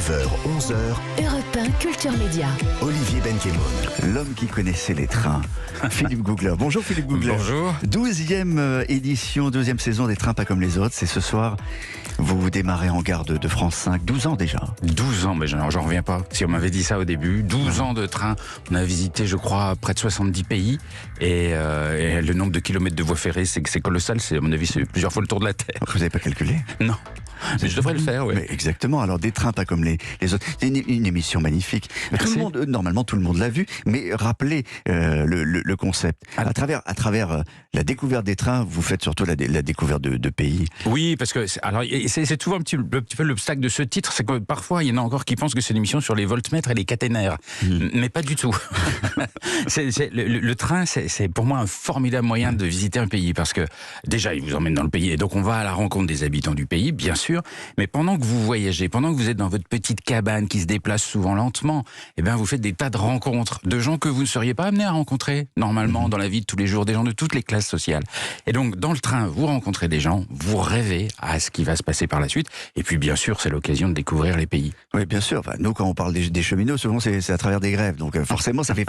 9h, 11h, Europe 1 Culture Média. Olivier Benkemoun. L'homme qui connaissait les trains, Philippe Googler. Bonjour Philippe Googler. Bonjour. 12e édition, 12e saison des Trains pas comme les autres. C'est ce soir, vous démarrez en gare de France 5. 12 ans déjà. 12 ans, mais j'en reviens pas. Si on m'avait dit ça au début, 12 ans de train. On a visité, je crois, près de 70 pays. Et le nombre de kilomètres de voies ferrées, c'est colossal. À mon avis, c'est plusieurs fois le tour de la Terre. Vous n'avez pas calculé? Non. Mais je devrais le faire, oui. Mais exactement. Alors, des trains pas comme les autres. C'est une émission magnifique. Tout le monde, normalement, tout le monde l'a vu. Mais rappelez le concept. À travers la découverte des trains, vous faites surtout la découverte de pays. Oui, parce que c'est souvent un petit peu l'obstacle de ce titre, c'est que parfois il y en a encore qui pensent que c'est une émission sur les voltmètres et les caténaires, mais pas du tout. Le train, c'est pour moi un formidable moyen de visiter un pays, parce que déjà il vous emmène dans le pays, et donc on va à la rencontre des habitants du pays, bien sûr. Mais pendant que vous voyagez, pendant que vous êtes dans votre petite cabane qui se déplace souvent lentement, eh bien vous faites des tas de rencontres de gens que vous ne seriez pas amenés à rencontrer normalement dans la vie de tous les jours, des gens de toutes les classes sociales. Et donc dans le train, vous rencontrez des gens, vous rêvez à ce qui va se passer par la suite, et puis bien sûr c'est l'occasion de découvrir les pays. Oui, bien sûr. Enfin, nous, quand on parle des cheminots, souvent c'est à travers des grèves, donc forcément ça fait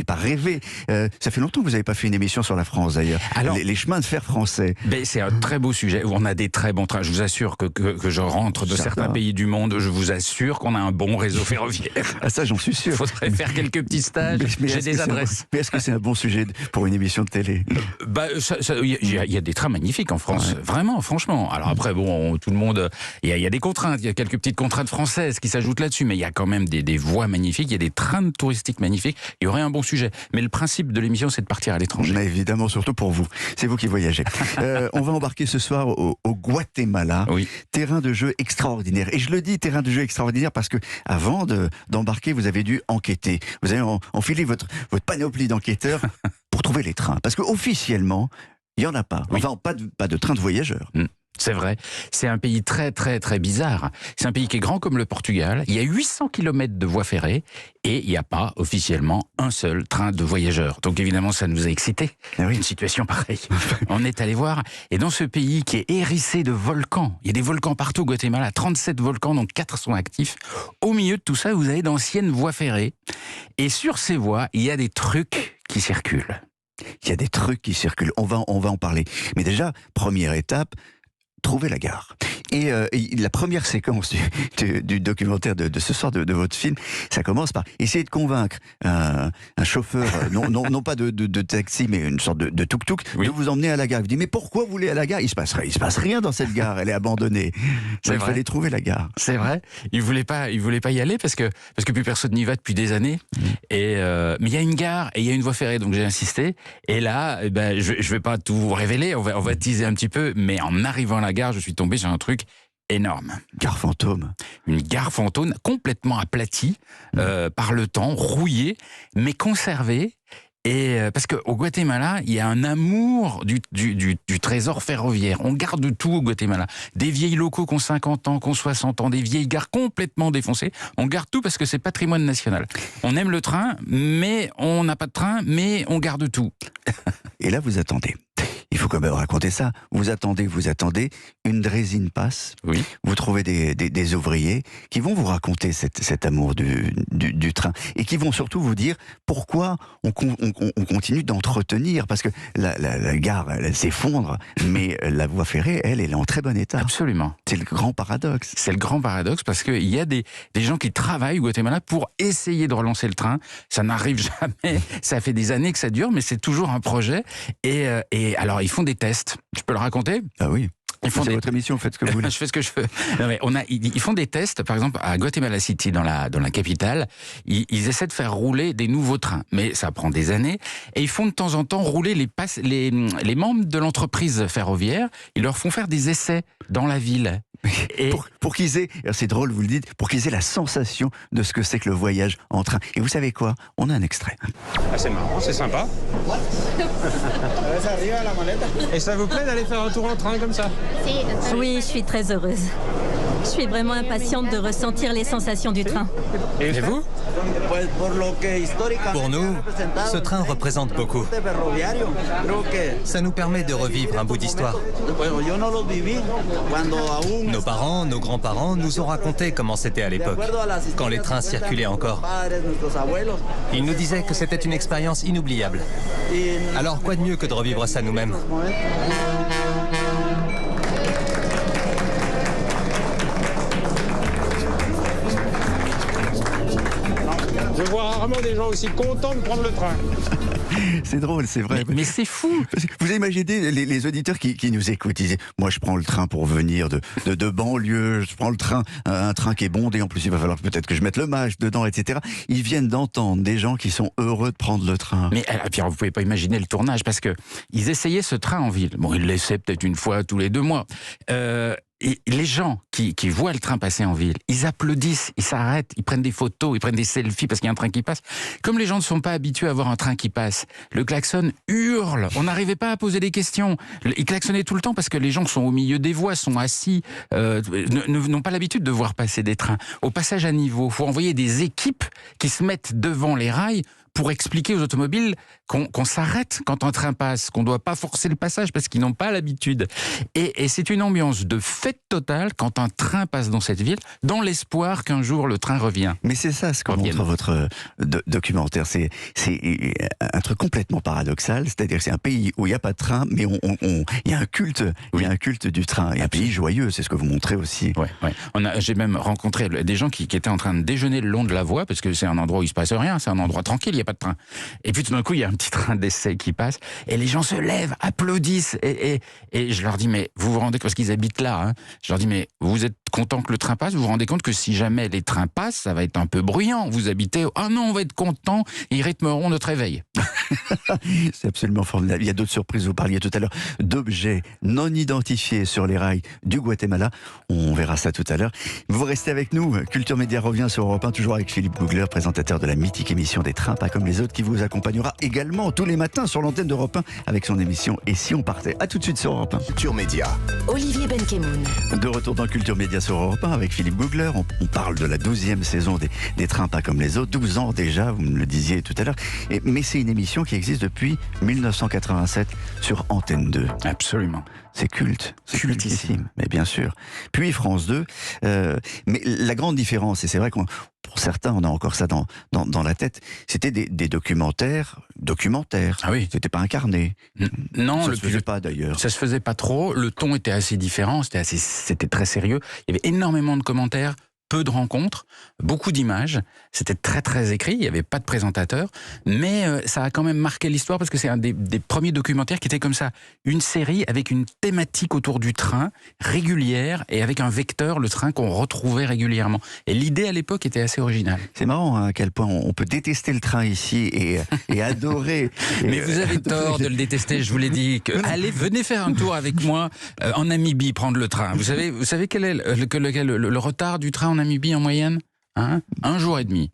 pas rêver. Ça fait longtemps que vous n'avez pas fait une émission sur la France d'ailleurs. Alors, les chemins de fer français. Ben, c'est un très beau sujet. On a des très bons trains. Je vous assure que je rentre de certains pays du monde, je vous assure qu'on a un bon réseau ferroviaire. Ah, ça, j'en suis sûr. Il faudrait faire quelques petits stages. J'ai des adresses. Mais est-ce que c'est un bon sujet pour une émission de télé? Il y a des trains magnifiques en France, vraiment, franchement. Alors après, bon, tout le monde, il y a des contraintes, il y a quelques petites contraintes françaises qui s'ajoutent là-dessus, mais il y a quand même des voies magnifiques, il y a des trains touristiques magnifiques. Il y aurait un bon sujet. Mais le principe de l'émission, c'est de partir à l'étranger. Mais évidemment, surtout pour vous. C'est vous qui voyagez. On va embarquer ce soir au Guatemala. Oui. Terrain de jeu extraordinaire. Et je le dis, terrain de jeu extraordinaire, parce que avant d'embarquer, vous avez dû enquêter. Vous avez enfilé votre panoplie d'enquêteurs pour trouver les trains. Parce qu'officiellement, il n'y en a pas. Enfin, pas de train de voyageurs. C'est vrai. C'est un pays très, très, très bizarre. C'est un pays qui est grand comme le Portugal. Il y a 800 km de voies ferrées et il n'y a pas officiellement un seul train de voyageurs. Donc évidemment, ça nous a excités. Une situation pareille. On est allé voir. Et dans ce pays qui est hérissé de volcans, il y a des volcans partout au Guatemala, 37 volcans, donc 4 sont actifs. Au milieu de tout ça, vous avez d'anciennes voies ferrées. Et sur ces voies, il y a des trucs qui circulent. Il y a des trucs qui circulent. On va en parler. Mais déjà, première étape, trouver la gare. Et la première séquence du documentaire de ce soir de votre film, ça commence par essayer de convaincre un chauffeur, non pas de taxi, mais une sorte de tuk-tuk, de vous emmener à la gare. Vous dites, mais pourquoi vous voulez à la gare? Il se passe rien dans cette gare, elle est abandonnée. Il fallait trouver la gare. C'est vrai. Il voulait pas y aller parce que plus personne n'y va depuis des années. Mais il y a une gare et il y a une voie ferrée, donc j'ai insisté. Et là, je vais pas tout vous révéler, on va teaser un petit peu, mais en arrivant à la gare, je suis tombé sur un truc énorme. Gare fantôme. Une gare fantôme complètement aplatie par le temps, rouillée, mais conservée. Et parce qu'au Guatemala, il y a un amour du trésor ferroviaire. On garde tout au Guatemala. Des vieilles locaux qui ont 50 ans, qui ont 60 ans, des vieilles gares complètement défoncées. On garde tout parce que c'est patrimoine national. On aime le train, mais on n'a pas de train, mais on garde tout. Et là, vous attendez. Il faut quand même raconter ça. Vous attendez, une draisine passe, vous trouvez des ouvriers qui vont vous raconter cet amour du train et qui vont surtout vous dire pourquoi on continue d'entretenir, parce que la gare, elle s'effondre, mais la voie ferrée, elle est en très bon état. Absolument. C'est le grand paradoxe. C'est le grand paradoxe, parce qu'il y a des gens qui travaillent au Guatemala pour essayer de relancer le train. Ça n'arrive jamais, ça fait des années que ça dure, mais c'est toujours un projet. Et alors, ils font des tests. Je peux le raconter? Ah oui. C'est votre émission, faites ce que vous voulez. Je fais ce que je veux. Non, mais ils font des tests, par exemple à Guatemala City, dans la capitale. Ils essaient de faire rouler des nouveaux trains, mais ça prend des années. Et ils font de temps en temps rouler les membres de l'entreprise ferroviaire. Ils leur font faire des essais dans la ville. Et pour qu'ils aient, c'est drôle, vous le dites, pour qu'ils aient la sensation de ce que c'est que le voyage en train. Et vous savez quoi? On a un extrait. Ah, c'est marrant, c'est sympa. Et ça vous plaît d'aller faire un tour en train comme ça? Oui, je suis très heureuse. Je suis vraiment impatiente de ressentir les sensations du train. Et vous? Pour nous, ce train représente beaucoup. Ça nous permet de revivre un bout d'histoire. Nos parents, nos grands-parents nous ont raconté comment c'était à l'époque, quand les trains circulaient encore. Ils nous disaient que c'était une expérience inoubliable. Alors quoi de mieux que de revivre ça nous-mêmes? Je vois rarement des gens aussi contents de prendre le train. C'est drôle, c'est vrai. Mais c'est fou. Vous imaginez les auditeurs qui nous écoutent, ils disent, moi je prends le train pour venir de banlieue, je prends le train, un train qui est bondé, en plus il va falloir peut-être que je mette le mâche dedans, etc. Ils viennent d'entendre des gens qui sont heureux de prendre le train. Mais Pierre, vous pouvez pas imaginer le tournage, parce que ils essayaient ce train en ville. Bon, ils l'essaient peut-être une fois tous les 2 mois. Et les gens qui voient le train passer en ville, ils applaudissent, ils s'arrêtent, ils prennent des photos, ils prennent des selfies parce qu'il y a un train qui passe. Comme les gens ne sont pas habitués à voir un train qui passe, le klaxon hurle. On n'arrivait pas à poser des questions. Ils klaxonnaient tout le temps parce que les gens sont au milieu des voies, sont assis, n'ont pas l'habitude de voir passer des trains. Au passage à niveau, il faut envoyer des équipes qui se mettent devant les rails pour expliquer aux automobiles qu'on s'arrête quand un train passe, qu'on ne doit pas forcer le passage parce qu'ils n'ont pas l'habitude. Et c'est une ambiance de fête totale quand un train passe dans cette ville, dans l'espoir qu'un jour le train revient. Mais c'est ça ce que montre votre documentaire. C'est un truc complètement paradoxal, c'est-à-dire que c'est un pays où il n'y a pas de train, mais il y a un culte, il y a un culte du train. Et un pays joyeux, c'est ce que vous montrez aussi. Ouais. J'ai même rencontré des gens qui étaient en train de déjeuner le long de la voie, parce que c'est un endroit où il ne se passe rien, c'est un endroit tranquille, il n'y a pas de train. Et puis tout d'un coup, il y a un petit train d'essai qui passe, et les gens se lèvent, applaudissent, et je leur dis, mais vous vous rendez compte, parce qu'ils habitent là, hein, je leur dis, mais vous êtes content que le train passe, vous vous rendez compte que si jamais les trains passent, ça va être un peu bruyant. Vous habitez, ah non, on va être content, ils rythmeront notre réveil. C'est absolument formidable. Il y a d'autres surprises, vous parliez tout à l'heure d'objets non identifiés sur les rails du Guatemala. On verra ça tout à l'heure. Vous restez avec nous. Culture Média revient sur Europe 1, toujours avec Philippe Googler, présentateur de la mythique émission des trains pas comme les autres, qui vous accompagnera également tous les matins sur l'antenne d'Europe 1 avec son émission Et si on partait. À tout de suite sur Europe 1. Culture Média. Olivier Benkemoun. De retour dans Culture Média sur Europe 1 avec Philippe Googler. On parle de la 12e saison des trains pas comme les autres. 12 ans déjà, vous me le disiez tout à l'heure. Mais c'est une émission qui existe depuis 1987 sur Antenne 2. Absolument. C'est culte. C'est cultissime. Mais bien sûr. Puis France 2. Mais la grande différence, et c'est vrai qu'on pour certains, on a encore ça dans la tête, c'était des documentaires. Ah oui. C'était pas incarné. Non, ça se faisait pas d'ailleurs. Ça se faisait pas trop. Le ton était assez différent. C'était très sérieux. Il y avait énormément de commentaires. Peu de rencontres, beaucoup d'images, c'était très très écrit, il n'y avait pas de présentateur, mais ça a quand même marqué l'histoire parce que c'est un des premiers documentaires qui était comme ça, une série avec une thématique autour du train, régulière, et avec un vecteur, le train qu'on retrouvait régulièrement. Et l'idée à l'époque était assez originale. C'est marrant hein, à quel point on peut détester le train ici et adorer. Mais vous avez tort de le détester, je vous l'ai dit. Allez, venez faire un tour avec moi en Namibie, prendre le train. Vous savez quel est le retard du train en Namibie en moyenne? 1 jour et demi.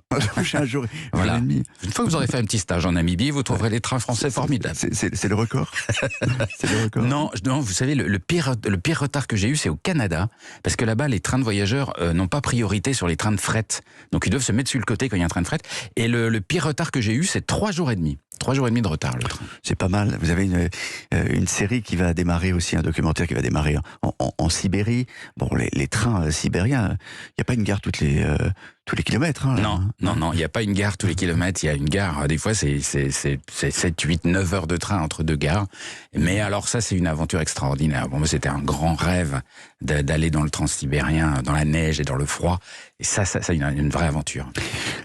Un jour voilà. et demi. Une fois que vous aurez fait un petit stage en Namibie, vous trouverez les trains français formidables. C'est le record. C'est le record. Non, vous savez, le pire retard que j'ai eu, c'est au Canada, parce que là-bas, les trains de voyageurs n'ont pas priorité sur les trains de fret. Donc ils doivent se mettre sur le côté quand il y a un train de fret. Et le pire retard que j'ai eu, c'est 3 jours et demi. 3 jours et demi de retard, le train. C'est pas mal. Vous avez une série qui va démarrer aussi, un documentaire qui va démarrer en Sibérie. Bon, les trains sibériens, il n'y a pas une gare tous les kilomètres. Hein, non, il n'y a pas une gare tous les kilomètres. Il y a une gare, des fois, c'est 7, 8, 9 heures de train entre 2 gares. Mais alors ça, c'est une aventure extraordinaire. Bon, moi, c'était un grand rêve d'aller dans le transsibérien, dans la neige et dans le froid. Et ça, c'est une vraie aventure.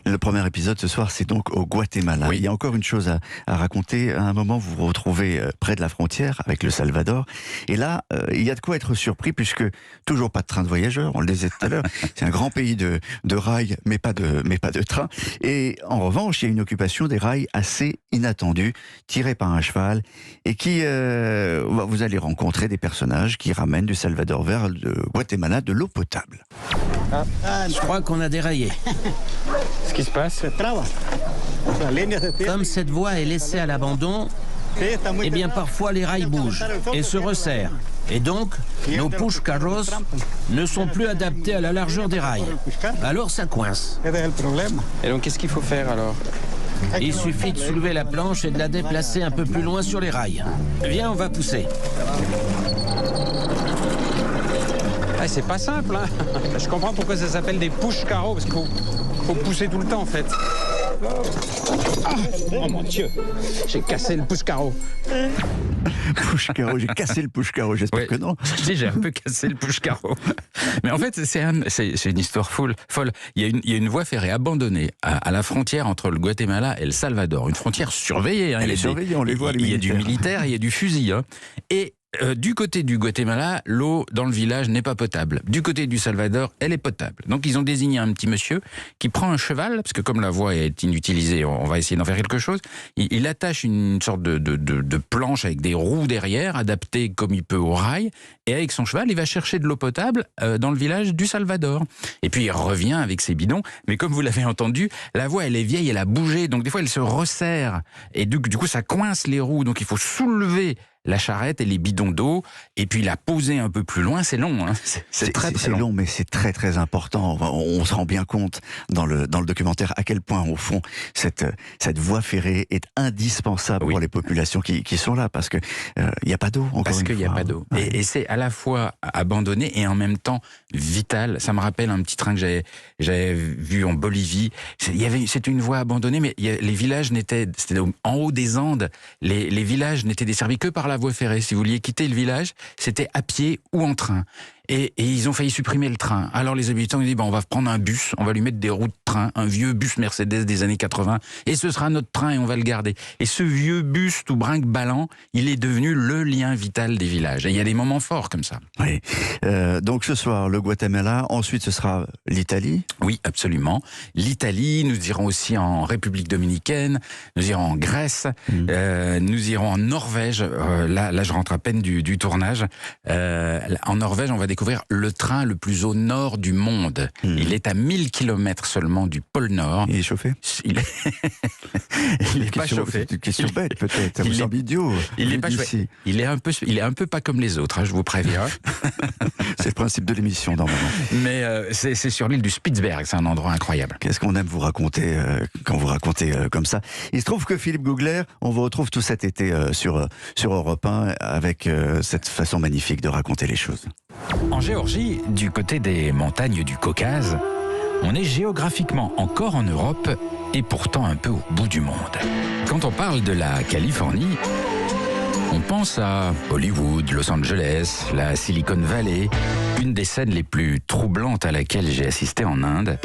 Le premier épisode ce soir, c'est donc au Guatemala. Oui. Il y a encore une chose à raconter. À un moment, vous vous retrouvez près de la frontière avec le Salvador. Et là, il y a de quoi être surpris puisque toujours pas de train de voyageurs, on le disait tout à l'heure. C'est un grand pays de rails, mais pas de train. Et en revanche, il y a une occupation des rails assez inattendue, tirée par un cheval, et qui, vous allez rencontrer des personnages qui ramènent du Salvador vers le Guatemala de l'eau potable. Je crois qu'on a déraillé. Ce qui se passe? Comme cette voie est laissée à l'abandon, eh bien parfois les rails bougent et se resserrent. Et donc, nos pushcarros ne sont plus adaptés à la largeur des rails. Alors ça coince. Et donc qu'est-ce qu'il faut faire alors? Il suffit de soulever la planche et de la déplacer un peu plus loin sur les rails. Viens, on va pousser. Ah, c'est pas simple, hein. Je comprends pourquoi ça s'appelle des push-carreaux, parce qu'il faut pousser tout le temps en fait. Ah, oh mon Dieu, j'ai cassé le push-carreau. Push-carreau, j'ai cassé le push-carreau, j'espère que non. J'ai un peu cassé le push-carreau. Mais en fait, c'est une histoire folle. Il y a une voie ferrée abandonnée à la frontière entre le Guatemala et le Salvador. Une frontière surveillée. Hein. Elle est surveillée, on les voit, les militaires. Il y a du militaire, il y a du fusil. Hein. Et du côté du Guatemala, l'eau dans le village n'est pas potable. Du côté du Salvador, elle est potable. Donc ils ont désigné un petit monsieur qui prend un cheval, parce que comme la voie est inutilisée, on va essayer d'en faire quelque chose. Il attache une sorte de planche avec des roues derrière, adaptée comme il peut au rail, et avec son cheval, il va chercher de l'eau potable dans le village du Salvador. Et puis il revient avec ses bidons, mais comme vous l'avez entendu, la voie elle est vieille, elle a bougé, donc des fois elle se resserre, et du coup ça coince les roues, donc il faut soulever la charrette et les bidons d'eau, et puis la poser un peu plus loin, c'est long. Hein. C'est très long, mais c'est très très important. On se rend bien compte dans le documentaire à quel point, au fond, cette voie ferrée est indispensable pour les populations qui sont là, parce que il n'y a pas d'eau. Parce qu'il n'y a pas d'eau. Et c'est à la fois abandonné et en même temps vital. Ça me rappelle un petit train que j'avais vu en Bolivie. C'était une voie abandonnée, mais les villages c'était en haut des Andes. Les villages n'étaient desservis que par la voie ferrée. Si vous vouliez quitter le village, c'était à pied ou en train. Et ils ont failli supprimer le train. Alors les habitants ont dit, on va prendre un bus, on va lui mettre des roues de train, un vieux bus Mercedes des années 80, et ce sera notre train et on va le garder. Et ce vieux bus tout brinque-ballant, il est devenu le lien vital des villages. Et il y a des moments forts comme ça. Oui. Donc ce soir, le Guatemala, ensuite ce sera l'Italie. Oui, absolument. L'Italie, nous irons aussi en République dominicaine, nous irons en Grèce, nous irons en Norvège. Là, je rentre à peine du tournage. En Norvège, on va découvrir le train le plus au nord du monde. Il est à 1000 km seulement du pôle Nord. Il est chauffé? Il est pas chauffé. C'est une question bête, peut-être. Ça vous semble idiot. Il est pas chauffé. Il est un peu pas comme les autres, hein, je vous préviens. C'est le principe de l'émission, normalement. Mais c'est sur l'île du Spitzberg, c'est un endroit incroyable. Qu'est-ce qu'on aime vous raconter quand vous racontez comme ça. Il se trouve que Philippe Googler, on vous retrouve tout cet été sur Europe 1 avec cette façon magnifique de raconter les choses. En Géorgie, du côté des montagnes du Caucase, on est géographiquement encore en Europe et pourtant un peu au bout du monde. Quand on parle de la Californie, on pense à Hollywood, Los Angeles, la Silicon Valley. Une des scènes les plus troublantes à laquelle j'ai assisté en Inde,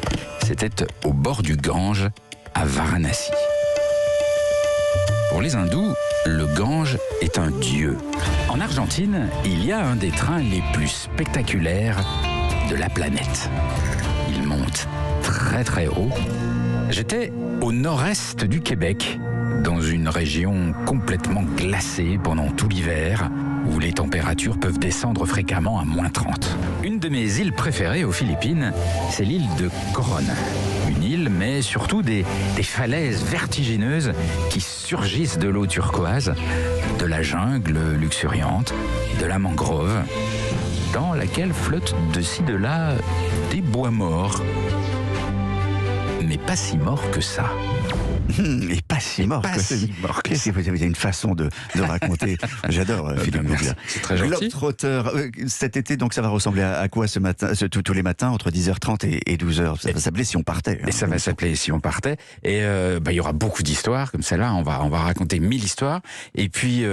c'était au bord du Gange, à Varanasi. Pour les hindous, le Gange est un dieu. En Argentine, il y a un des trains les plus spectaculaires de la planète. Il monte très très haut. J'étais au nord-est du Québec, dans une région complètement glacée pendant tout l'hiver, où les températures peuvent descendre fréquemment à -30. Une de mes îles préférées aux Philippines, c'est l'île de Coron. Une île, mais surtout des falaises vertigineuses qui surgissent de l'eau turquoise, de la jungle luxuriante, de la mangrove, dans laquelle flottent de ci de là des bois morts. Mais pas si morts que ça. Et pas si mort. Il y a une façon de raconter. J'adore Philippe Googler. C'est très gentil. Globetrotter, cet été, donc ça va ressembler à quoi ce matin, tous les matins entre 10h30 et 12h? Ça va s'appeler Si on partait. Et ça va s'appeler Si on partait. Et il y aura beaucoup d'histoires comme celle-là. On va raconter 1000 histoires. Et puis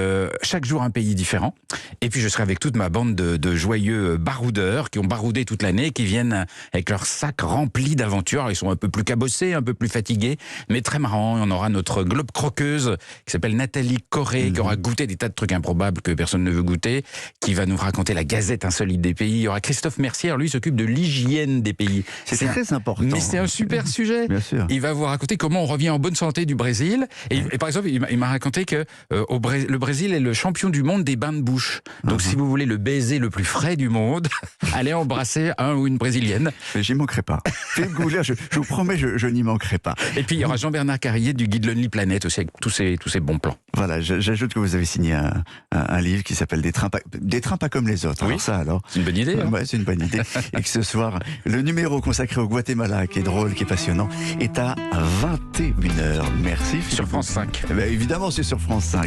chaque jour un pays différent. Et puis je serai avec toute ma bande de joyeux baroudeurs qui ont baroudé toute l'année, qui viennent avec leurs sacs remplis d'aventures. Ils sont un peu plus cabossés, un peu plus fatigués, mais très marrants. On aura notre globe croqueuse qui s'appelle Nathalie Corré, qui aura goûté des tas de trucs improbables que personne ne veut goûter, qui va nous raconter la gazette insolite des pays. Il y aura Christophe Mercier, lui s'occupe de l'hygiène des pays. C'est très important. Mais c'est un super sujet. Bien sûr. Il va vous raconter comment on revient en bonne santé du Brésil. Et par exemple, il m'a raconté que le Brésil est le champion du monde des bains de bouche. Donc si vous voulez le baiser le plus frais du monde, allez embrasser un ou une brésilienne. J'y manquerai pas. Philippe Googler, je vous promets, je n'y manquerai pas. Et puis il y aura Jean-Bernard Carré Carrier du guide Lonely Planet aussi, avec tous ces bons plans. Voilà, j'ajoute que vous avez signé un livre qui s'appelle Des trains pas comme les autres. Oui. Alors ça, alors. C'est une bonne idée. Hein. Ouais, c'est une bonne idée. Et que ce soir, le numéro consacré au Guatemala, qui est drôle, qui est passionnant, est à 21h. Merci. Sur France 5. Eh ben, évidemment, c'est sur France 5.